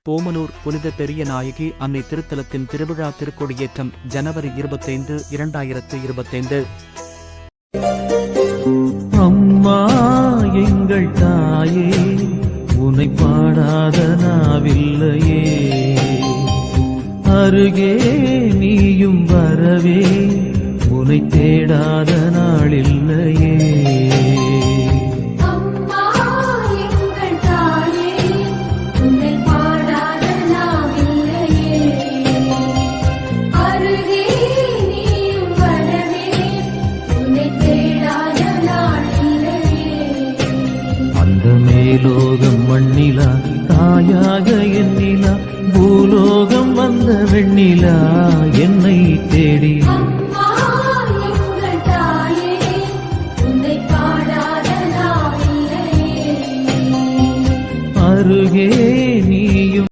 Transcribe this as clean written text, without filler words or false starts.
போமனூர் புனித பெரிய நாயகி அன்னை திருத்தலத்தின் திருவிழா திருக்கொடியேற்றம் ஜனவரி 25, 2025. அம்மா எங்கள் தாயே, உனை பாடாத நாவில்லையே, அருகே நீயும் வரவே உனை தேடாத நாளில்லையே. அந்த மேலோகம் மண்ணிலா தாயாக எண்ணிலா, பூலோகம் வந்த வெண்ணிலா என்னை தேடி. அருகே